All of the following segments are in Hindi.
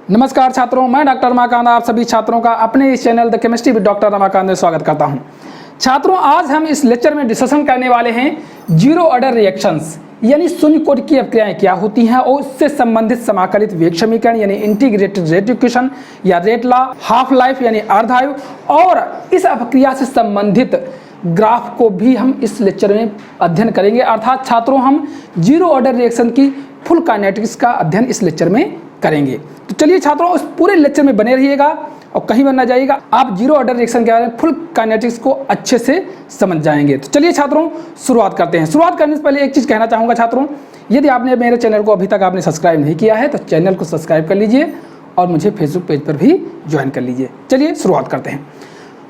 नमस्कार छात्रों, मैं डॉक्टर रमाकांत आप सभी छात्रों का अपने इस channel the chemistry with doctor Ramakant में स्वागत करता हूं। छात्रों, आज हम इस लेक्चर में डिस्कशन करने वाले हैं जीरो ऑर्डर रिएक्शंस यानी शून्य कोटि की अभिक्रियाएं क्या होती हैं और उससे संबंधित समाकलित वेग समीकरण यानी इंटीग्रेटेड रेट इक्वेशन या रेट लॉ, हाफ लाइफ यानी अर्धायु और इस अभिक्रिया से संबंधित ग्राफ को भी हम इस लेक्चर में अध्ययन करेंगे। अर्थात छात्रों, हम जीरो ऑर्डर रिएक्शन की फुल काइनेटिक्स का अध्ययन इस लेक्चर में करेंगे। तो चलिए छात्रों, उस पूरे लेक्चर में बने रहिएगा और कहीं बन ना जाइएगा। आप जीरो ऑर्डर रिएक्शन के बारे में फुल काइनेटिक्स को अच्छे से समझ जाएंगे। तो चलिए छात्रों, शुरुआत करते हैं। शुरुआत करने से पहले एक चीज़ कहना चाहूँगा छात्रों, यदि आपने मेरे चैनल को अभी तक आपने सब्सक्राइब नहीं किया है तो चैनल को सब्सक्राइब कर लीजिए और मुझे फेसबुक पेज पर भी ज्वाइन कर लीजिए। चलिए शुरुआत करते हैं।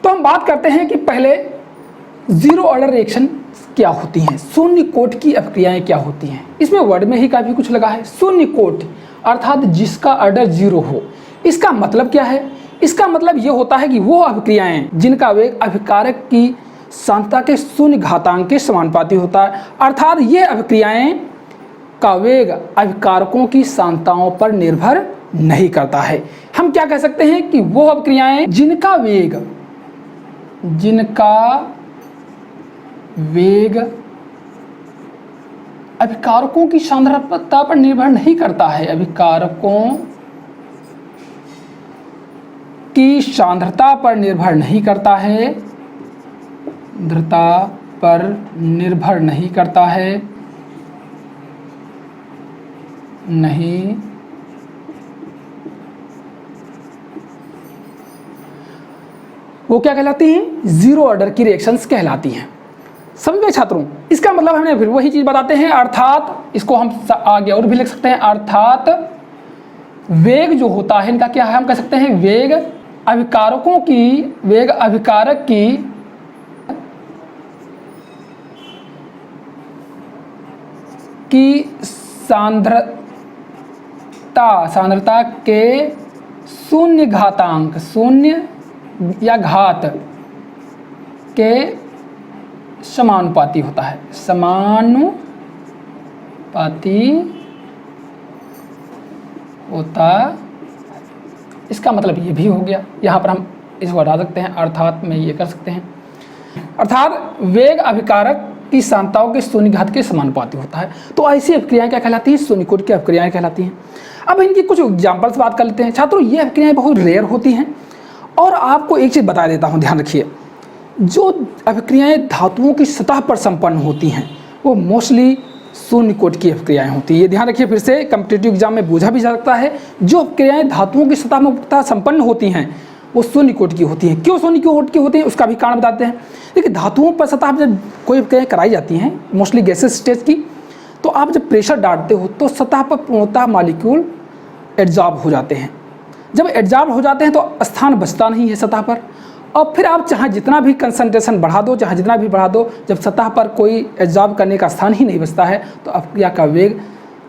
तो हम बात करते हैं कि पहले जीरो ऑर्डर रिएक्शन क्या होती हैं, शून्य कोटि की अभिक्रियाएं क्या होती हैं। इसमें वर्ड में ही काफ़ी कुछ लगा है। शून्य कोटि अर्थात जिसका ऑर्डर जीरो हो। इसका मतलब क्या है? इसका मतलब ये होता है कि वो अभिक्रियाएं जिनका वेग अभिकारक की सांद्रता के शून्य घातांक के समानुपाती होता है। अर्थात ये अभिक्रियाएं का वेग अभिकारकों की सांद्रताओं पर निर्भर नहीं करता है। हम क्या कह सकते हैं कि वो अभिक्रियाएं जिनका वेग अभिकारकों की सांद्रता पर निर्भर नहीं करता है। अभिकारकों की सांद्रता पर निर्भर नहीं करता है, सांद्रता पर निर्भर नहीं करता है, नहीं वो क्या कहलाती हैं? जीरो ऑर्डर की रिएक्शंस कहलाती हैं। समझ गए छात्रों? इसका मतलब हमने फिर वही चीज बताते हैं। अर्थात इसको हम आगे और भी लिख सकते हैं। अर्थात वेग जो होता है इनका क्या है? हम कह सकते हैं वेग अभिकारक की सांद्रता के शून्य घातांक, शून्य या घात के समानुपाती होता है। समानुपाती होता, इसका मतलब ये भी हो गया। यहाँ पर हम इसको हटा सकते हैं, अर्थात में ये कर सकते हैं। अर्थात वेग अभिकारक की सांद्रताओं के शून्य घात के समानुपाती होता है। तो ऐसी अभिक्रियाएं क्या कहलाती हैं? शून्य कोटि की अभिक्रियाएं कहलाती हैं। अब इनकी कुछ एग्जाम्पल्स बात कर लेते हैं। छात्रों, ये अभिक्रियाएं बहुत रेयर होती हैं और आपको एक चीज़ बता देता हूँ, ध्यान रखिए। जो अभिक्रियाएं धातुओं की सतह पर संपन्न होती हैं वो मोस्टली शून्य कोटि की अभिक्रियाएं होती हैं। ये ध्यान रखिए, फिर से कॉम्पिटिटिव एग्जाम में पूछा भी जा सकता है। जो अभिक्रियाएं धातुओं की सतह में संपन्न होती हैं वो शून्य कोटि की होती हैं। क्यों शून्य कोटि की होती हैं उसका भी कारण बताते हैं। देखिए, धातुओं पर सतह पर जब कोई अभिक्रियाएं कराई जाती हैं मोस्टली गैसेस स्टेज की, तो आप जब प्रेशर डालते हो तो सतह पर पूर्णतः मॉलिक्यूल एडजॉर्ब हो जाते हैं। जब एडजॉर्ब हो जाते हैं तो स्थान बचता नहीं है सतह पर, और फिर आप चाहे जितना भी कंसंट्रेशन बढ़ा दो, चाहे जितना भी बढ़ा दो, जब सतह पर कोई एब्जॉर्ब करने का स्थान ही नहीं बचता है तो अभिक्रिया का वेग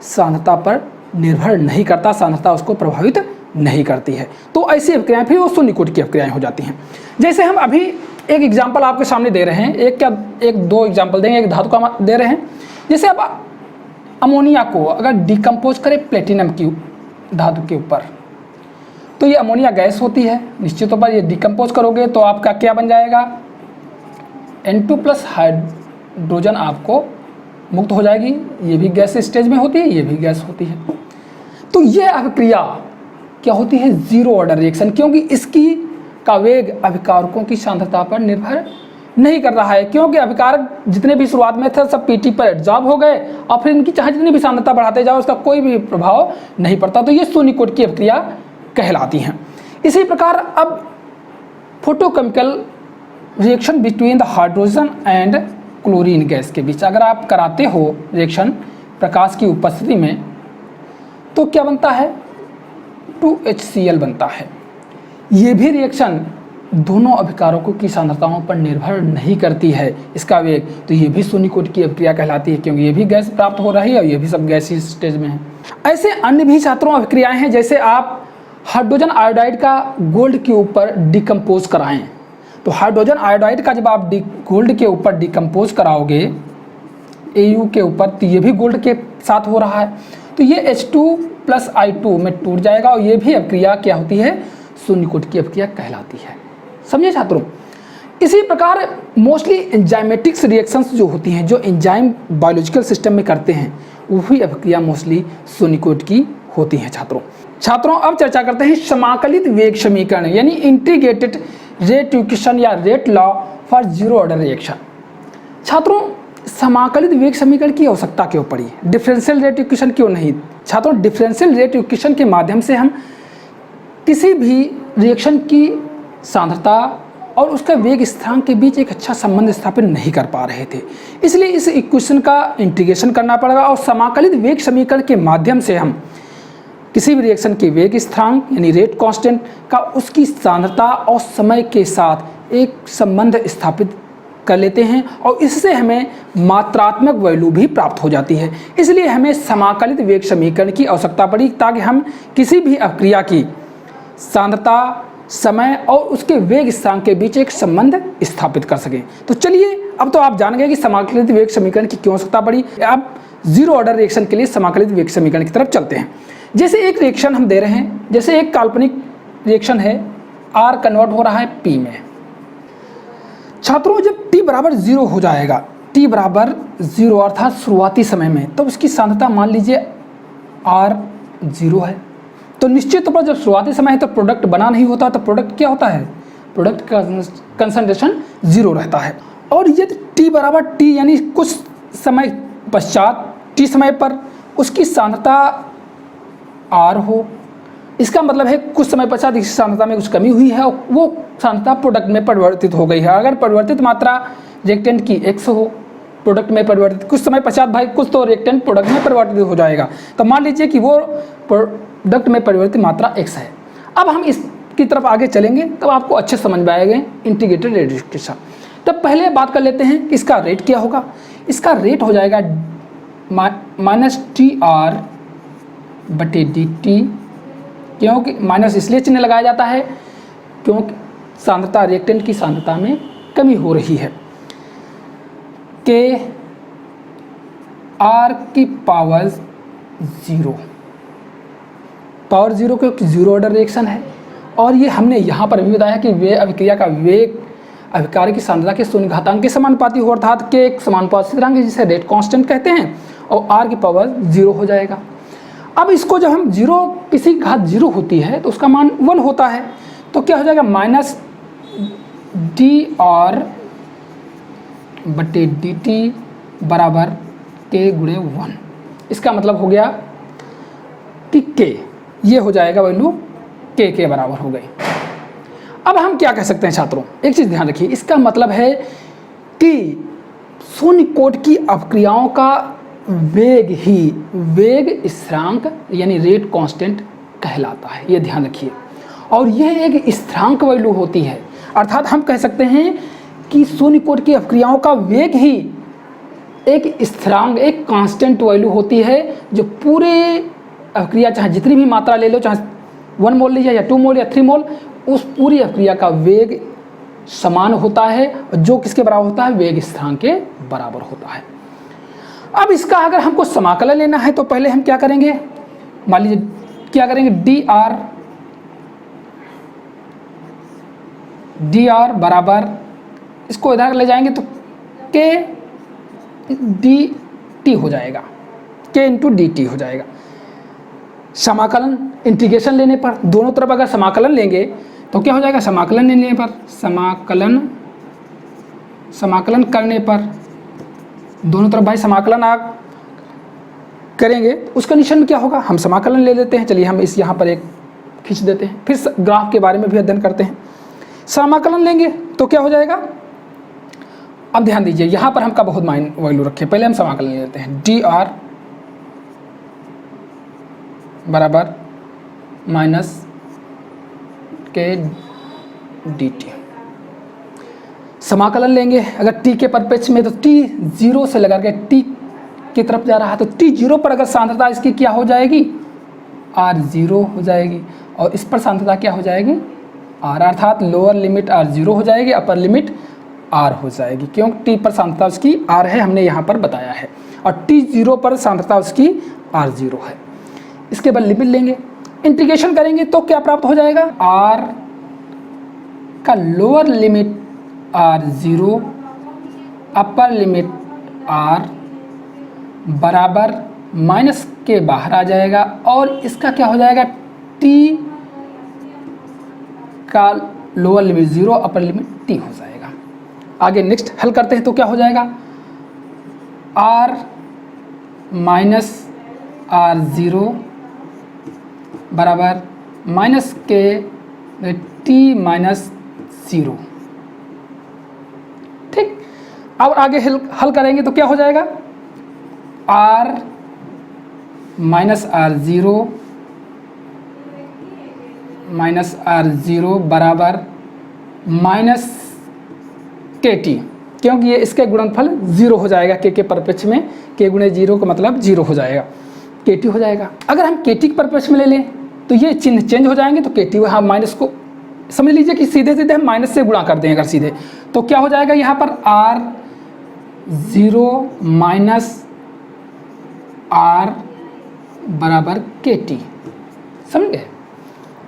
सांद्रता पर निर्भर नहीं करता, सांद्रता उसको प्रभावित नहीं करती है। तो ऐसी अभिक्रियाएं फिर वो शून्य कोटि की अभिक्रियाएं हो जाती हैं। जैसे हम अभी एक एग्जाम्पल आपके सामने दे रहे हैं, एक दो एग्जाम्पल देंगे, एक धातु का दे रहे हैं। जैसे आप अमोनिया को अगर डिकम्पोज करें प्लेटिनम की धातु के ऊपर, तो ये अमोनिया गैस होती है। निश्चित तौर पर ये डिकम्पोज करोगे तो आपका क्या बन जाएगा? N2+ हाइड्रोजन आपको मुक्त हो जाएगी। ये भी गैस स्टेज में होती है, ये भी गैस होती है। तो ये अभिक्रिया क्या होती है? जीरो ऑर्डर रिएक्शन, क्योंकि इसकी का वेग अभिकारकों की सांद्रता पर निर्भर नहीं कर रहा है। क्योंकि अभिकारक जितने भी शुरुआत में थे सब PT पर एडजॉर्ब हो गए और फिर इनकी चाहे जितनी भी सांद्रता बढ़ाते जाओ उसका कोई भी प्रभाव नहीं पड़ता। तो ये शून्य कोटि की अभिक्रिया कहलाती हैं। इसी प्रकार अब photochemical reaction between the hydrogen and chlorine gas के बीच अगर आप कराते हो रिएक्शन प्रकाश की उपस्थिति में, तो क्या बनता है? 2HCl बनता है। ये भी रिएक्शन दोनों अभिकारकों की सांद्रताओं पर निर्भर नहीं करती है इसका वेग, तो ये भी शून्य कोटि की अभिक्रिया कहलाती है, क्योंकि ये भी गैस प्राप्त हो रही है और ये भी सब गैस ही स्टेज में है। ऐसे अन्य भी छात्रों अभिक्रियाएं हैं। जैसे आप हाइड्रोजन आयोडाइड का गोल्ड के ऊपर डिकम्पोज कराएं, तो हाइड्रोजन आयोडाइड का जब आप गोल्ड के ऊपर डिकम्पोज कराओगे AU के ऊपर, तो ये भी गोल्ड के साथ हो रहा है। तो ये H2 + I2 में टूट जाएगा और ये भी अभिक्रिया क्या होती है, शून्य कोटि की अभिक्रिया कहलाती है। समझे छात्रों। इसी प्रकार मोस्टली एंजाइमेटिक्स रिएक्शंस जो होती हैं, जो एंजाइम बायोलॉजिकल सिस्टम में करते हैं, वही अभिक्रिया मोस्टली शून्य कोटि की होती हैं छात्रों। अब चर्चा करते हैं समाकलित वेग समीकरण यानी इंटीग्रेटेड रेट इक्वेशन या rate law for zero order reaction. छात्रों, समाकलित वेग समीकरण की आवश्यकता क्यों पड़ी, डिफरेंशियल रेट इक्वेशन क्यों नहीं? छात्रों, डिफरेंशियल रेट इक्वेशन के माध्यम से हम किसी भी रिएक्शन की सांद्रता और उसका वेग स्थिरांक के बीच एक अच्छा संबंध स्थापित नहीं कर पा रहे थे, इसलिए इस इक्वेशन का इंटीग्रेशन करना पड़ेगा और समाकलित वेग समीकरण के माध्यम से हम किसी भी रिएक्शन के वेग स्थिरांक यानी रेट कांस्टेंट का उसकी सांद्रता और समय के साथ एक संबंध स्थापित कर लेते हैं और इससे हमें मात्रात्मक वैल्यू भी प्राप्त हो जाती है। इसलिए हमें समाकलित वेग समीकरण की आवश्यकता पड़ी ताकि हम किसी भी अभिक्रिया की सांद्रता, समय और उसके वेग स्थिरांक के बीच एक संबंध स्थापित कर सकें। तो चलिए, अब तो आप जान गए कि समाकलित वेग समीकरण की क्यों आवश्यकता पड़ी। अब जीरो ऑर्डर रिएक्शन के लिए समाकलित वेग समीकरण की तरफ चलते हैं। जैसे एक रिएक्शन हम दे रहे हैं, जैसे एक काल्पनिक रिएक्शन है, R कन्वर्ट हो रहा है P में। छात्रों, जब T बराबर 0 हो जाएगा, T बराबर 0 अर्थात शुरुआती समय में, तब उसकी सांद्रता मान लीजिए R 0 है। तो निश्चित तौर पर जब शुरुआती समय है तो प्रोडक्ट बना नहीं होता, तो प्रोडक्ट क्या होता है, प्रोडक्ट का कंसंट्रेशन 0 रहता है। और यदि T बराबर T यानी कुछ समय पश्चात T समय पर उसकी सांद्रता R हो, इसका मतलब है कुछ समय पश्चात इस सांद्रता में कुछ कमी हुई है और वो सांद्रता प्रोडक्ट में परिवर्तित हो गई है। अगर परिवर्तित मात्रा रिएक्टेंट की X हो, प्रोडक्ट में परिवर्तित कुछ समय पश्चात भाई कुछ तो रिएक्टेंट प्रोडक्ट में परिवर्तित हो जाएगा। तो मान लीजिए कि वो प्रोडक्ट में परिवर्तित मात्रा X है। अब हम इसकी तरफ आगे चलेंगे तब आपको अच्छे समझ में आएगा इंटीग्रेटेड रेट इक्वेशन। तब पहले बात कर लेते हैं कि इसका रेट क्या होगा। इसका रेट हो जाएगा -TR/dt। क्योंकि माइनस इसलिए चिन्ह लगाया जाता है क्योंकि सांद्रता, रिएक्टेंट की सांद्रता में कमी हो रही है। के R की पावर 0, पावर 0 क्योंकि जीरो ऑर्डर रिएक्शन है। और ये हमने यहाँ पर भी बताया कि वे अभिक्रिया का वेग अभिक्रिया की सांद्रता के शून्य घातांक के समानुपाती हो, अर्थात के एक समानुपाती स्थिरांक जिसे रेट कांस्टेंट कहते हैं, और R की पावर 0 हो जाएगा। अब इसको जब हम 0 किसी घात 0 होती है तो उसका मान 1 होता है, तो क्या हो जाएगा -dR/dt बराबर K/1। इसका मतलब हो गया कि K ये हो जाएगा वैल्यू K के बराबर हो गई। अब हम क्या कह सकते हैं छात्रों, एक चीज़ ध्यान रखिए, इसका मतलब है कि शून्य कोटि की अभिक्रियाओं का वेग ही वेग स्थिरांक यानी रेट कांस्टेंट कहलाता है, ये ध्यान रखिए। और यह एक स्थिरांक वैल्यू होती है, अर्थात हम कह सकते हैं कि शून्य कोटि की अभिक्रियाओं का वेग ही एक स्थिरांक, एक कांस्टेंट वैल्यू होती है जो पूरे अभिक्रिया, चाहे जितनी भी मात्रा ले लो, चाहे 1 मोल लीजिए या 2 मोल या 3 मोल, उस पूरी अभिक्रिया का वेग समान होता है, जो किसके बराबर होता है, वेग स्थिरांक के बराबर होता है। अब इसका अगर हमको समाकलन लेना है तो पहले हम क्या करेंगे, मान लीजिए क्या करेंगे, dr बराबर, इसको इधर ले जाएंगे तो k dt हो जाएगा, k इंटू dt हो जाएगा। समाकलन इंटीग्रेशन लेने पर दोनों तरफ अगर समाकलन लेंगे तो क्या हो जाएगा, समाकलन लेने पर समाकलन करने पर दोनों तरफ भाई समाकलन आप करेंगे, उस कंडीशन में क्या होगा, हम समाकलन ले लेते हैं। चलिए हम इस यहाँ पर एक खींच देते हैं, फिर ग्राफ के बारे में भी अध्ययन करते हैं। समाकलन लेंगे तो क्या हो जाएगा, अब ध्यान दीजिए यहाँ पर हम का बहुत माइन वैल्यू रखें, पहले हम समाकलन ले लेते हैं। dr बराबर -k dt। समाकलन लेंगे अगर t के परिप्रेक्ष्य में तो t 0 से लगा के t की तरफ जा रहा है, तो t 0 पर अगर सांद्रता इसकी क्या हो जाएगी, R 0 हो जाएगी, और इस पर सांद्रता क्या हो जाएगी, R, अर्थात लोअर लिमिट R 0 हो जाएगी, अपर लिमिट R हो जाएगी, क्योंकि t पर सांद्रता उसकी R है, हमने यहाँ पर बताया है, और t 0 पर सांद्रता उसकी R 0 है। इसके बाद लिमिट लेंगे, इंटीग्रेशन करेंगे तो क्या प्राप्त हो जाएगा, r का lower limit r0, upper limit r बराबर माइनस के बाहर आ जाएगा और इसका क्या हो जाएगा, t का lower limit 0, upper limit t हो जाएगा। आगे नेक्स्ट हल करते हैं तो क्या हो जाएगा, r माइनस r0 बराबर माइनस के t माइनस 0। ठीक, अब आगे हल करेंगे तो क्या हो जाएगा, r माइनस r0 बराबर माइनस के टी, क्योंकि ये इसका गुणनफल 0 हो जाएगा, के परिप्रेक्ष्य में k गुणे 0 का मतलब 0 हो जाएगा, के टी हो जाएगा। अगर हम के टी के परिप्रेक्ष्य में ले लें तो ये चिन्ह चेंज हो जाएंगे, तो के टी वहाँ माइनस को समझ लीजिए कि सीधे सीधे हम माइनस से गुणा कर दें अगर सीधे, तो क्या हो जाएगा यहाँ पर r0 माइनस r बराबर के टी, समझ गए।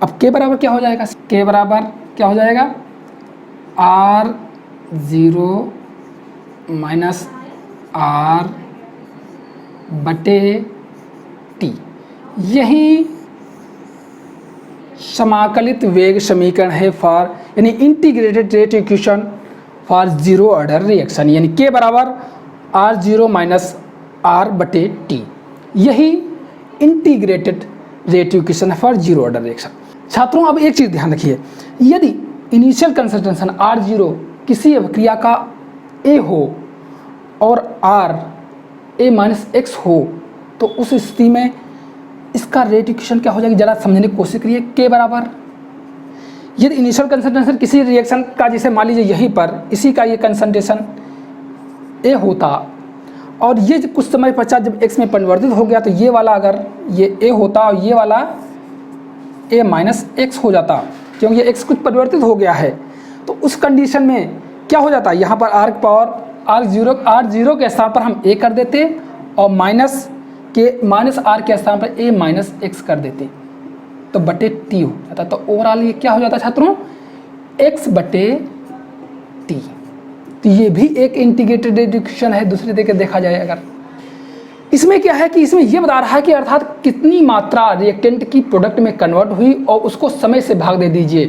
अब के बराबर क्या हो जाएगा, के बराबर क्या हो जाएगा, r0 माइनस r बटे टी। यही समाकलित वेग समीकरण है फॉर, यानी integrated rate equation for zero order reaction, यानी के बराबर r0 माइनस r बटे टी। यही इंटीग्रेटेड रेट इक्वेशन है फॉर जीरो ऑर्डर रिएक्शन। छात्रों अब एक चीज़ ध्यान रखिए, यदि इनिशियल कंसंट्रेशन r0 किसी अभिक्रिया का a हो और r a माइनस x हो तो उस स्थिति में इसका रेट इक्वेशन क्या हो जाएगी, ज़रा समझने की कोशिश करिए। के बराबर, यदि इनिशियल कंसंट्रेशन किसी रिएक्शन का, जैसे मान लीजिए यहीं पर इसी का ये कंसंट्रेशन a होता और ये कुछ समय पश्चात जब x में परिवर्तित हो गया तो ये वाला अगर ये a होता और ये वाला a माइनस x हो जाता, क्योंकि ये x कुछ परिवर्तित हो गया है, तो उस कंडीशन में क्या हो जाता, यहाँ पर r पावर r0 के स्थान पर हम a कर देते और माइनस r के स्थान पर a माइनस x कर देते, तो बटे t हो जाता। तो ओवरऑल ये क्या हो जाता छात्रों, x बटे t। तो ये भी एक इंटीग्रेटेड इक्वेशन है दूसरे तरीके देखा जाए अगर। इसमें क्या है कि इसमें ये बता रहा है कि अर्थात कितनी मात्रा रिएक्टेंट की प्रोडक्ट में कन्वर्ट हुई और उसको समय से भाग दे दीजिए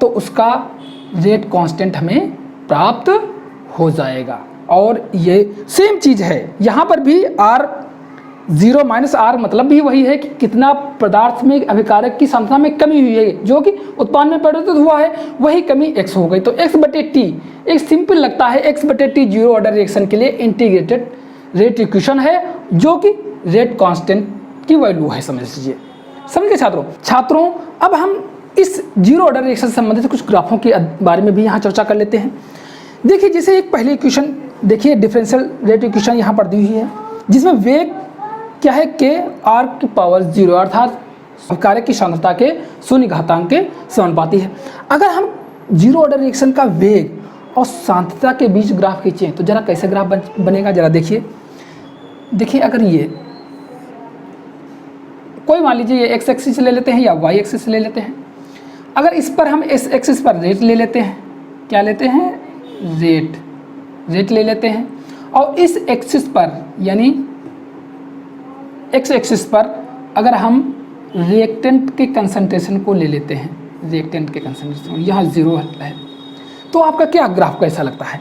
तो उसका रेट कांस्टेंट हमें प्राप्त हो जाएगा। और ये सेम चीज़ है यहाँ पर भी r0 माइनस r मतलब भी वही है कि कितना पदार्थ में अभिकारक की सांद्रता में कमी हुई है जो कि उत्पादन में परिवर्तित हुआ है, वही कमी x हो गई। तो x बटे टी एक सिंपल लगता है, x बटे टी जीरो ऑर्डर रिएक्शन के लिए इंटीग्रेटेड रेट इक्वेशन है जो कि रेट कांस्टेंट की वैल्यू है, समझ लीजिए। समझ गए छात्रों अब हम इस जीरो ऑर्डर रिएक्शन से संबंधित कुछ ग्राफों के बारे में भी यहाँ चर्चा कर लेते हैं। देखिए जैसे एक पहली इक्वेशन देखिए, डिफरेंशियल रेट इक्वेशन यहाँ पर दी हुई है जिसमें वेग क्या है, के r की पावर 0 अर्थात अभिकारक की सांद्रता के शून्य घातांक के समानुपाती है। अगर हम जीरो ऑर्डर रिएक्शन का वेग और सांद्रता के बीच ग्राफ खींचें तो जरा कैसे ग्राफ बनेगा, जरा देखिए अगर ये कोई मान लीजिए ये x एक्सिस ले लेते हैं या y एक्सिस ले लेते हैं, अगर इस पर हम इस एक्सिस पर रेट ले लेते हैं, क्या लेते हैं, रेट ले लेते हैं, और इस एक्सिस पर यानी x एक्सिस पर अगर हम रिएक्टेंट के कंसंट्रेशन को ले लेते हैं, रिएक्टेंट के कंसंट्रेशन यहाँ 0 है, तो आपका क्या ग्राफ कैसा लगता है,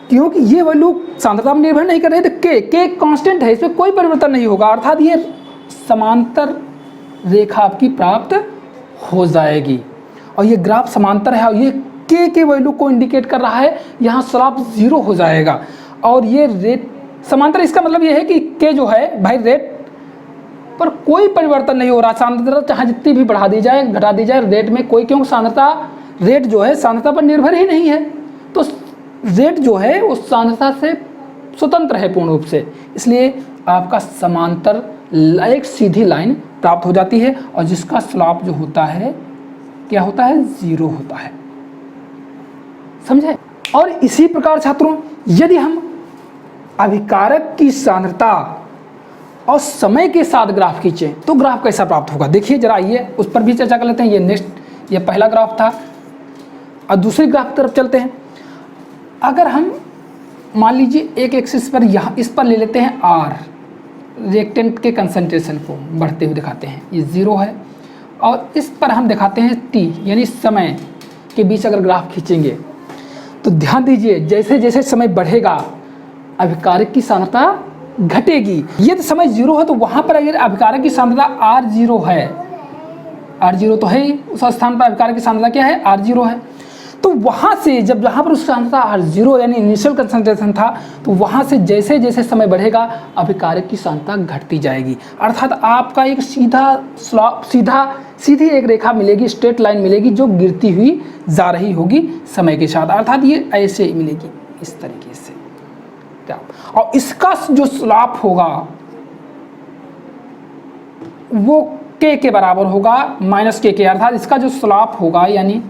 क्योंकि ये वैल्यू सांद्रता पर निर्भर नहीं कर रहे, तो के कांस्टेंट है, इसमें कोई परिवर्तन नहीं होगा, अर्थात ये समांतर रेखा आपकी प्राप्त हो जाएगी। और ये ग्राफ समांतर है और ये के वैल्यू को इंडिकेट कर रहा है, यहाँ स्लॉप 0 हो जाएगा। और ये रेट समांतर, इसका मतलब ये है कि के जो है भाई रेट पर कोई परिवर्तन नहीं हो रहा, सांद्रता चाहे जितनी भी बढ़ा दी जाए घटा दी जाए रेट में कोई, क्योंकि सांद्रता रेट जो है सांद्रता पर निर्भर ही नहीं है, तो रेट जो है उस सांद्रता से स्वतंत्र है पूर्ण रूप से, इसलिए आपका समांतर एक सीधी लाइन प्राप्त हो जाती है और जिसका स्लॉप जो होता है क्या होता है, 0 होता है, समझे। और इसी प्रकार छात्रों यदि हम अभिकारक की सांद्रता और समय के साथ ग्राफ खींचें तो ग्राफ कैसा प्राप्त होगा, देखिए जरा आइए उस पर भी चर्चा कर लेते हैं। ये नेक्स्ट, ये पहला ग्राफ था। और दूसरी ग्राफ की तरफ चलते हैं। अगर हम मान लीजिए एक एक्सिस पर यहाँ इस पर ले लेते हैं आर, रिएक्टेंट के कंसंट्रेशन को बढ़ते हुए दिखाते हैं, ये 0 है। और इस पर हम दिखाते हैं टी, यानी समय के बीच अगर ग्राफ खींचेंगे तो ध्यान दीजिए जैसे जैसे समय बढ़ेगा अभिकारक की सांद्रता घटेगी। ये तो समय 0 है, तो वहाँ पर अगर अभिकारक की सांद्रता R0 है, R0 तो है ही, उस स्थान पर अभिकारक की सांद्रता क्या है, R0 है। तो वहाँ से जब जहाँ पर उसका सांद्रता R0 यानी इनिशियल कंसंट्रेशन था, तो वहाँ से जैसे जैसे समय बढ़ेगा अभिकारक की सांद्रता घटती जाएगी। अर्थात आपका एक सीधी एक रेखा मिलेगी, स्ट्रेट लाइन मिलेगी जो गिरती हुई जा रही होगी समय के साथ। अर्थात ये ऐसे ही मिलेगी इस तरीके से। और इसका जो स्लॉप होगा वो k के बराबर होगा -k। अर्थात इसका जो स्लॉप होगा यानी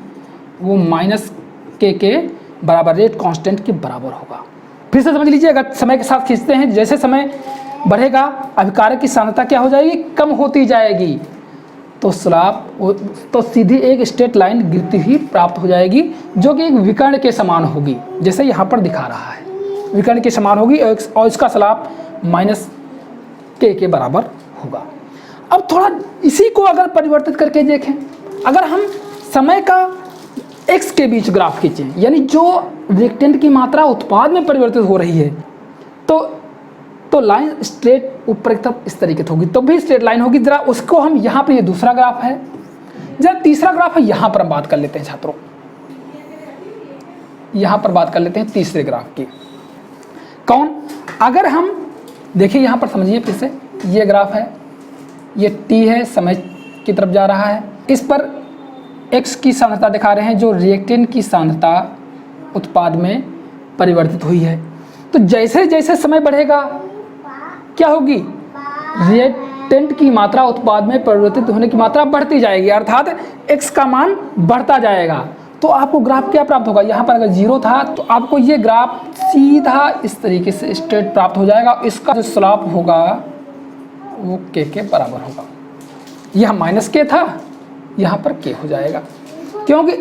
वो -k के बराबर, रेट कांस्टेंट के बराबर होगा। फिर से समझ लीजिए, अगर समय के साथ खींचते हैं, जैसे समय बढ़ेगा अभिकारक की सांद्रता क्या हो जाएगी, कम होती जाएगी। तो स्लॉप तो सीधी एक स्ट्रेट लाइन गिरती हुई प्राप्त हो जाएगी जो कि एक विकर्ण के समान होगी, जैसे यहाँ पर दिखा रहा है, विकर्ण के समान होगी और इसका स्लॉप -k के बराबर होगा। अब थोड़ा इसी को अगर परिवर्तित करके देखें, अगर हम समय का x के बीच ग्राफ खींचें, यानी जो रिएक्टेंट की मात्रा उत्पाद में परिवर्तित हो रही है, तो लाइन स्ट्रेट ऊपर की तरफ इस तरीके से होगी, तो भी स्ट्रेट लाइन होगी। जरा उसको हम यहाँ पे, ये दूसरा ग्राफ है, जरा तीसरा ग्राफ है, यहाँ पर हम बात कर लेते हैं छात्रों, यहाँ पर बात कर लेते हैं तीसरे ग्राफ की। कौन, अगर हम देखिए यहाँ पर समझिए फिर से, ये ग्राफ है, ये t है, समय की तरफ जा रहा है, इस पर x की सांद्रता दिखा रहे हैं जो रिएक्टेंट की सांद्रता उत्पाद में परिवर्तित हुई है। तो जैसे जैसे समय बढ़ेगा क्या होगी, रिएक्टेंट की मात्रा उत्पाद में परिवर्तित होने की मात्रा बढ़ती जाएगी, अर्थात x का मान बढ़ता जाएगा। तो आपको ग्राफ क्या प्राप्त होगा, यहाँ पर अगर 0 था तो आपको ये ग्राफ सीधा इस तरीके से स्ट्रेट प्राप्त हो जाएगा। इसका जो स्लॉप होगा वो k के बराबर होगा। यह -k था, यहाँ पर k हो जाएगा, क्योंकि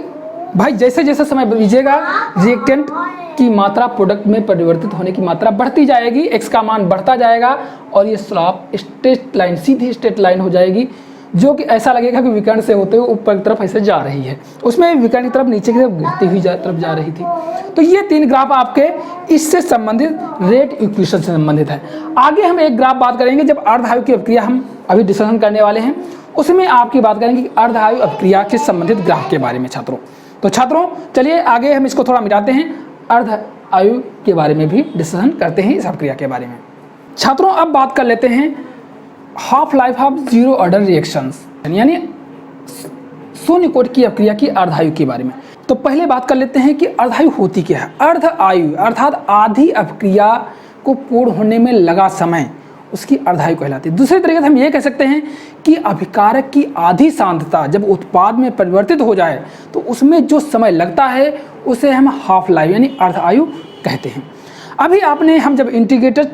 भाई जैसे जैसे समय बीतेगा रिएक्टेंट की मात्रा प्रोडक्ट में परिवर्तित होने की मात्रा बढ़ती जाएगी, x का मान बढ़ता जाएगा और ये स्लॉप स्ट्रेट लाइन, सीधी स्ट्रेट लाइन हो जाएगी, जो कि ऐसा लगेगा कि विकर्ण से होते हुए ऊपर की तरफ ऐसे जा रही है। उसमें विकर्ण की तरफ नीचे की तरफ गिरती हुई तरफ जा रही थी। तो ये 3 ग्राफ आपके इससे संबंधित रेट इक्वेशन से संबंधित है। आगे हम एक ग्राफ बात करेंगे जब अर्धआयु की अभिक्रिया हम अभी डिस्कशन करने वाले हैं, उसमें आपकी बात करेंगे कि अर्धआयु अभिक्रिया से संबंधित ग्राफ के बारे में छात्रों। तो छात्रों चलिए आगे हम इसको थोड़ा मिटाते हैं, अर्धआयु के बारे में भी डिस्कशन करते हैं, इस अभिक्रिया के बारे में। छात्रों अब बात कर लेते हैं half life of zero order reactions, यानी शून्य कोटि की अभिक्रिया की अर्धआयु के बारे में। तो पहले बात कर लेते हैं कि अर्धआयु होती क्या है। अर्धआयु अर्थात आधी अभिक्रिया को पूर्ण होने में लगा समय, उसकी अर्धआयु कहलाती है। दूसरे तरीके से हम ये कह सकते हैं कि अभिकारक की आधी सांद्रता जब उत्पाद में परिवर्तित हो जाए तो उसमें जो समय लगता है उसे हम हाफ लाइफ यानी अर्धआयु कहते हैं। अभी आपने हम जब इंटीग्रेटेड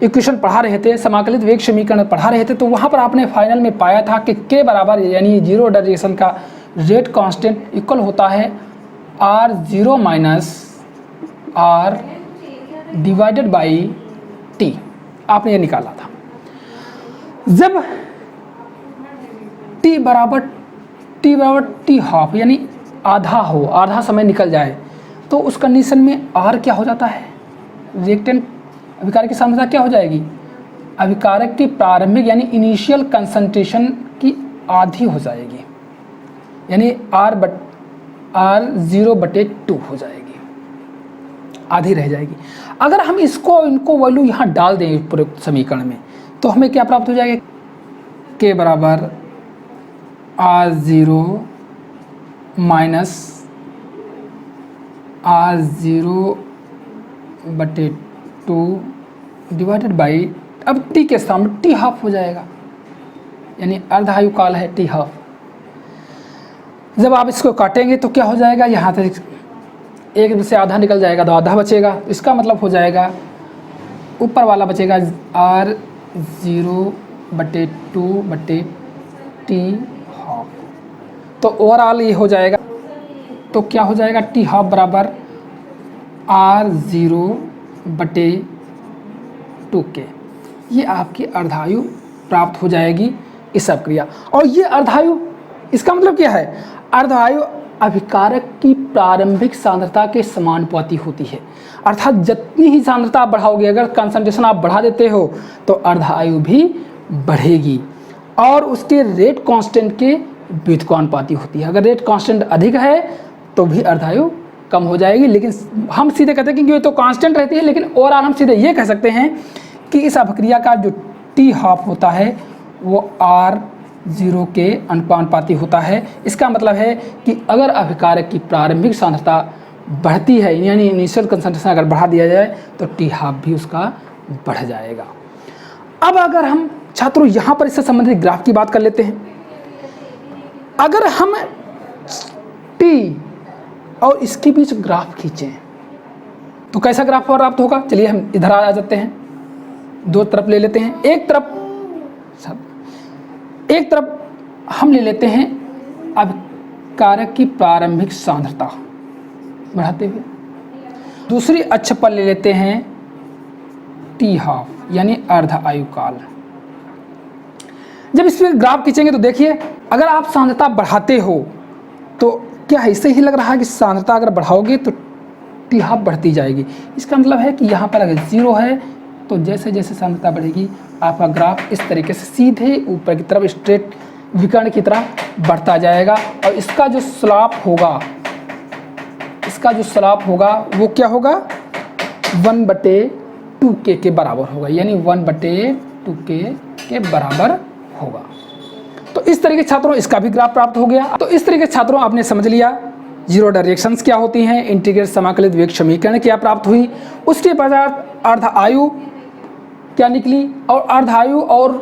इक्वेशन पढ़ा रहे थे, समाकलित वेग समीकरण पढ़ा रहे थे, तो वहाँ पर आपने फाइनल में पाया था कि k बराबर यानी जीरो ऑर्डर रिएक्शन का रेट कांस्टेंट इक्वल होता है R0 minus R divided by T। आपने ये निकाला था। जब T बराबर T हाफ यानी आधा हो, आधा समय निकल जाए, तो उस कंडीशन में R क्या हो जाता है, रिएक्टेंट अभिकारक की सांद्रता क्या हो जाएगी, अभिकारक की प्रारंभिक यानी इनिशियल कंसंट्रेशन की आधी हो जाएगी, यानी R0/2 हो जाएगी, आधी रह जाएगी। अगर हम इनको वैल्यू यहाँ डाल दें उपरोक्त समीकरण में तो हमें क्या प्राप्त हो जाएगा, k बराबर R0 minus R0/2 divided by, अब t के सामने t हाफ हो जाएगा, यानी अर्धआयु काल है t हाफ। जब आप इसको काटेंगे तो क्या हो जाएगा, यहाँ तक एक से आधा निकल जाएगा तो आधा बचेगा, इसका मतलब हो जाएगा ऊपर वाला बचेगा 0/2/t½ तो ओवरऑल ये हो जाएगा, तो क्या हो जाएगा, t½ बराबर r0/2k। ये आपकी अर्धायु प्राप्त हो जाएगी इस अपक्रिया। और ये अर्धायु, इसका मतलब क्या है, अर्धायु अभिकारक की प्रारंभिक सांद्रता के समानुपाती होती है। अर्थात जितनी ही सांद्रता आप बढ़ाओगे, अगर कंसंट्रेशन आप बढ़ा देते हो तो अर्धायु भी बढ़ेगी और उसके रेट कांस्टेंट के व्युत्क्रमानुपाती होती है। अगर रेट कांस्टेंट अधिक है तो भी अर्धायु कम हो जाएगी, लेकिन हम सीधे कहते हैं कि ये तो कांस्टेंट रहती है, लेकिन ओवरऑल हम सीधे ये कह सकते हैं कि इस अपक्रिया का जो t½ होता है वो r0 के अनुपाती होता है। इसका मतलब है कि अगर अभिकारक की प्रारंभिक सांद्रता बढ़ती है, यानी इनिशियल कंसंट्रेशन अगर बढ़ा दिया जाए तो t½ भी उसका बढ़ जाएगा। अब अगर हम छात्रों यहाँ पर इससे संबंधित ग्राफ की बात कर लेते हैं। अगर हम t और इसके बीच ग्राफ खींचें तो कैसा ग्राफ प्राप्त होगा। चलिए हम इधर आ जाते हैं, दो तरफ ले लेते हैं। एक तरफ हम ले लेते हैं अभिकारक की प्रारंभिक सांद्रता बढ़ाते हुए, दूसरी अक्ष पर ले लेते हैं t½ यानी अर्ध आयुकाल। जब इस पर ग्राफ खींचेंगे तो देखिए, अगर आप सांद्रता बढ़ाते हो तो क्या ऐसे ही लग रहा है कि सांद्रता अगर बढ़ाओगे तो t½ बढ़ती जाएगी। इसका मतलब है कि यहाँ पर अगर 0 है तो जैसे जैसे सांद्रता बढ़ेगी आपका ग्राफ इस तरीके से सीधे ऊपर की तरफ स्ट्रेट विकर्ण की तरह बढ़ता जाएगा और इसका जो स्लॉप होगा वो क्या होगा, 1/2k के बराबर होगा, यानी 1/2k के बराबर होगा। तो इस तरीके छात्रों इसका भी ग्राफ प्राप्त हो गया। तो इस तरीके छात्रों आपने समझ लिया जीरो डायरेक्शंस क्या होती हैं, इंटीग्रेट समाकलित वेग समीकरण क्या प्राप्त हुई, उसके पश्चात अर्धायु क्या निकली और अर्धायु और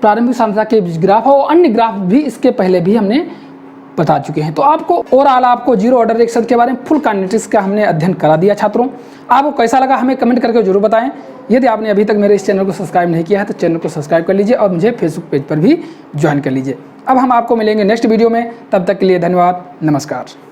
प्रारंभिक सांद्रता के बीच ग्राफ और अन्य ग्राफ भी इसके पहले भी हमने बता चुके हैं। तो आपको ओवरऑल आपको जीरो ऑर्डर रिएक्शन के बारे में फुल काइनेटिक्स का हमने अध्ययन करा दिया। छात्रों आपको कैसा लगा हमें कमेंट करके जरूर बताएं। यदि आपने अभी तक मेरे इस चैनल को सब्सक्राइब नहीं किया है तो चैनल को सब्सक्राइब कर लीजिए और मुझे फेसबुक पेज पर भी ज्वाइन कर लीजिए। अब हम आपको मिलेंगे नेक्स्ट वीडियो में, तब तक के लिए धन्यवाद, नमस्कार।